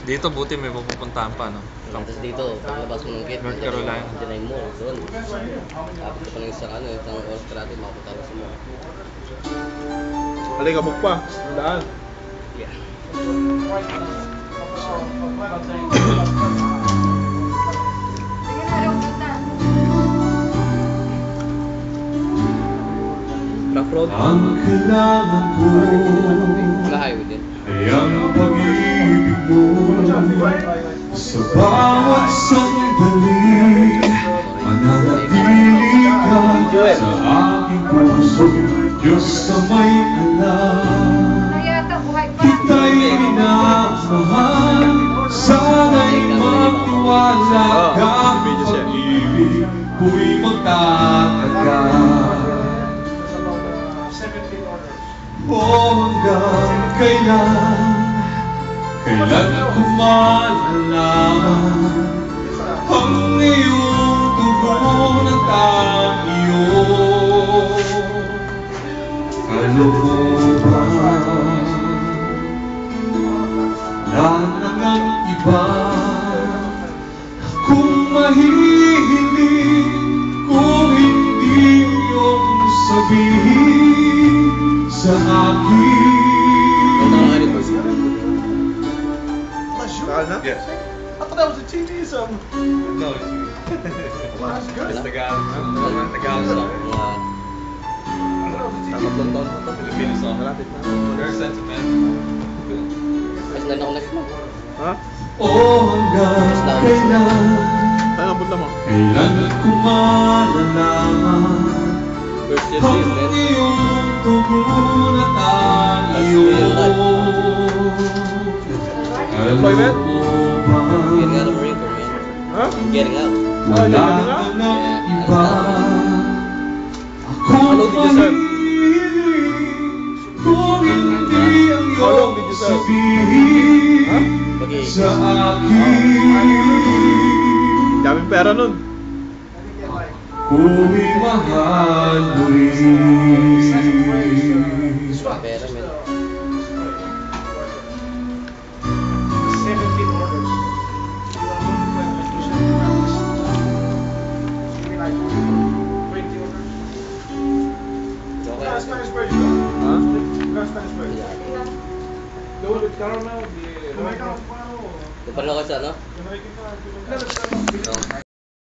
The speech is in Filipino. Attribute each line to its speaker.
Speaker 1: Dito buti may pupuntahan pa, no?
Speaker 2: Tapos dito, paglabas mo ng gate,
Speaker 1: North Carolina.
Speaker 2: Diyan ay mall, doon. Tapos pa ng isang oras ka natin, makapunta ka sa mall.
Speaker 3: Halika, buk pa. Daan.
Speaker 2: Yeah.
Speaker 3: Rough road.
Speaker 4: Ang kailangan ko
Speaker 2: Wala highway din.
Speaker 4: ay ang pag-ibig mo. Sa bawat sandali, mananatili ka sa aking puso. Diyos na may alam, kita'y minamahal. Sana'y magtiwala ka, pag-ibig ko'y magtatagal. O hanggang kailan ako malalaman ang iyong tugon at ang iyong kalooban. Lahat ng ang iba kung mahihiling, kung hindi iyong sabihin sa akin.
Speaker 3: Yes.
Speaker 5: I thought that was a TV or something.
Speaker 3: No, it's you.
Speaker 5: Well, that's good.
Speaker 3: It's Tagalog song.
Speaker 1: Tatlong taon pa to.
Speaker 3: Filipino song.
Speaker 1: Malapit na.
Speaker 3: Very sentimental.
Speaker 2: Mas na ako next month.
Speaker 3: Ha?
Speaker 4: O hanggang
Speaker 3: Saan ang punta mo?
Speaker 4: kailan ko malalaman
Speaker 1: First year
Speaker 4: ang
Speaker 1: season.
Speaker 4: iyong tugon at ang iyong
Speaker 3: Employment?
Speaker 2: Getting out of Marine Corps, man.
Speaker 3: Ha?
Speaker 2: Getting out.
Speaker 4: Wala na ng iba. Ako mahihiling kung hindi ang
Speaker 3: How long did
Speaker 4: iyong
Speaker 3: you serve?
Speaker 4: sabihin sa akin.
Speaker 3: Daming pera nun.
Speaker 4: Ku'y mahal mo'y
Speaker 2: Pera, man.
Speaker 5: 17 orders. Maybe like 20 orders.
Speaker 2: Okay.
Speaker 5: Spanish bread you got?
Speaker 3: Ha?
Speaker 5: Spanish bread. The one with caramel, the American.
Speaker 2: Ito pa rin ako sa ano?
Speaker 5: American.